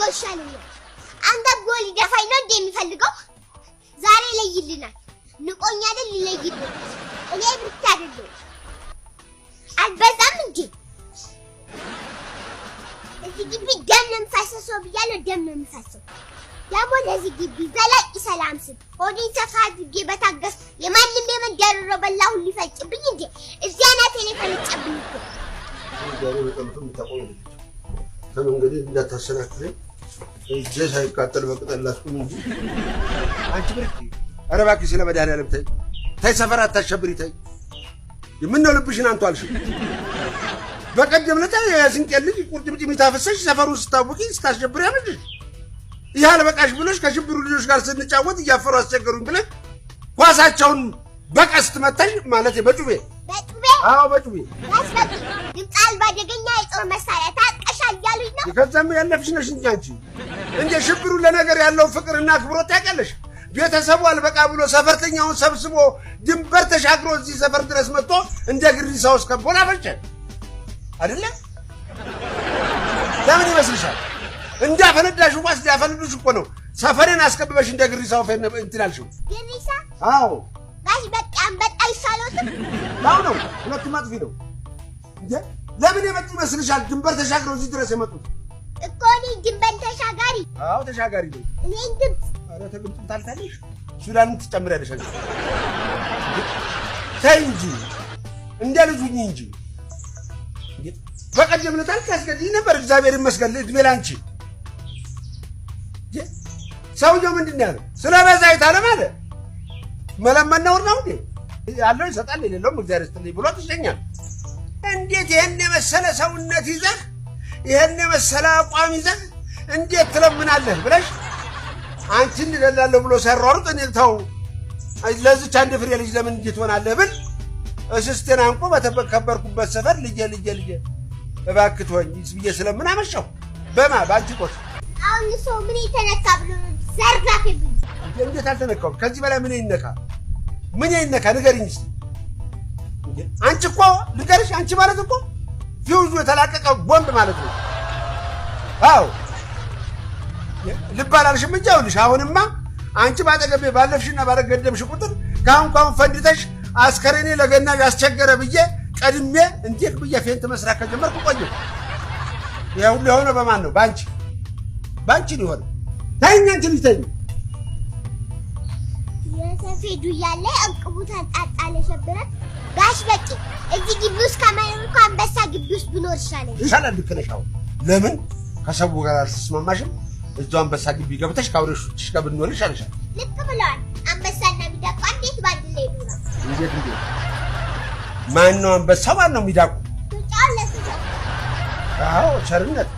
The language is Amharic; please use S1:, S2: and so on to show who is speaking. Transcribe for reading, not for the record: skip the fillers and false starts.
S1: ይሻለኛል አንተ ጎል ይደፋኝ ነው እንደሚፈልገው ዛሬ ለይልናል ንቆኛ አይደል ይለይል እኔ ብቻ አይደለም አልበዛም እንጂ እዚህ ግቢ ደም ነው የሚፈሰሰው ብያለሁ ደም ነው የሚፈሰው ደግሞ ለዚህ ግቢ ዘላቂ ሰላም ስጥ ሆዴን ሰፋ አድርጌ በታገስ የማንም የመንደር በላሁ ሊፈጭብኝ እንጂ እዚያ ናት ቴሌፎን ጨብኝ እኮ
S2: ዛሬ በጣም ተቆም ከመንገዴ እንዳታሰናክለኝ እጄ ሳይቃጠል በቅጠል ላስቁም እንጂ አንቺ ብርቂ ኧረ እባክሽ ስለ መድኃኒዓለም ተይ ሰፈር አታሸብሪ ተይ የምነው ልብሽን አንቱ አልሽ በቀደም ለታ የስንቄ ልጅ ቁርጥምጭሚት አፈሰሽ ሰፈሩ ስታውቂ ስታሸብሪ ያምልሽ ይያለ በቃሽ ብለሽ ከሽብሩ ልጆች ጋር ስንጫወት እያፈሩ አስቸገሩኝ ብለሽ ኳሳቸውን በቀስት መታሽ ማለት በጩቤ አዎ በጩቤ
S1: ይጣል ባደገኛ የጦር መሳሪያ ታጥቀሻል ያሉኝ ነው
S2: ከዛም ያለፍሽ ነሽ እንጂ ሽብሩ ለነገር ያለው ፍቅርና አክብሮት ታውቂያለሽ ቤተሰቡ አልበቃ ብሎ ሰፈርተኛውን ሰብስቦ ድንበር ተሻግሮ እዚህ ሰፈር ድረስ መጥቶ እንደ ግሪሳውስ ከቦና ፈጨ አይደለ ለምን ይመስልሻል እንዳፈነዳሽ ቋስ ዳፈነዱሽ እኮ ነው ሰፈሬን አስከብበሽ እንደ ግሪሳው እንትላልሽው
S1: ግሪሳ
S2: አዎ
S1: ጋሽ በጣም ይሻሎት
S2: ነው ሁለቱም አጥፊ ነው እንዴ ለምን የመጡ ይመስልሻል ድንበር ተሻግረው እዚህ ድረስ የመጡት
S1: እኮ እኔ ድንበር ተሻጋሪ
S2: አዎ ተሻጋሪ ነው
S1: እኔ ግብጽ
S2: ኧረ ተግብጽ ታልታለሽ ሱዳንን ትጨምሪያለሽ አንቺ ተይ እንጂ እንደ ልጁኝ እንጂ በቀደም ለታል ካስገድኝ ነበር እግዚአብሔር ይመስገን እድሜ ላንቺ ሰውየው ምንድን ያለው ስለበዛ ይታለ ማለት መለመን ነውር ነው እንዴ ያለው ይሰጣል የሌለውም እግዚአብሔር ይስጥልኝ ብሎ ትሸኛል እንዴት ይሄን የመሰለ ሰውነት ይዘህ ይሄን የመሰለ አቋም ይዘህ እንዴት ትለምናለህ ብለሽ አንቺን ይደላለሁ ብሎ ሰራሩት እኔ ተው ለዚህ አንድ ፍሬ ልጅ ለምን እንዴት ሆናለህ ብል እስስቴን አንቆ በተከበርኩበት ሰፈር ልጄ እባክህ ተወኝ ብዬ ስለምን አመሻው ባንቺ ቆስ
S1: አሁን ሰው ምን ይተነካ ብሎ ዘርጋፍብኝ
S2: እንዴት አልተነካው ከዚህ በላይ ምን ይነካ ንገሪኝ እስቲ አንቺ እኮ ልገርሽ አንቺ ማለት እኮ ፊውዙ የተላቀቀ ቦምብ ማለት ነው አዎ ልባላልሽም እንጂ አሁንሽ አሁንማ አንቺ ባጠገቤ ባለፍሽና ባረገደምሽ ቁጥር ካሁን ፈንድተሽ አስከሬኔ ለገና ያስቸገረ ብዬ ቀድሜ እንዴት ብዬ ፌንት መስራት ከጀመርኩ ቆየሁ ያው ለሆነ በማን ነው ባንቺ ሊሆን ታይኛ አንቺ ልጅ ተኝ
S1: የሰፌዱ ያለ እንቅቡት አንጣጣለ ሸብረ ጋሽ በቂ እዚህ ግቢ ውስጥ ከማይኖር እንኳን አንበሳ ግቢ ውስጥ ቢኖር ይሻላል
S2: ልክነሻው ለምን ከሰቡ ጋር አልተስማማሽም እዛው አንበሳ ግቢ ገብተሽ ካውረሽሽ ጋር ብንኖር ይሻልሻል
S1: ልክ ብለዋል አንበሳና ሚዳቋ እንዴት ባንድ ላይ ይኖራል
S2: እንዴት ማን ነው አንበሳ ማን ነው ሚዳቋ
S1: ተጫለሰ
S2: አዎ ቸርነት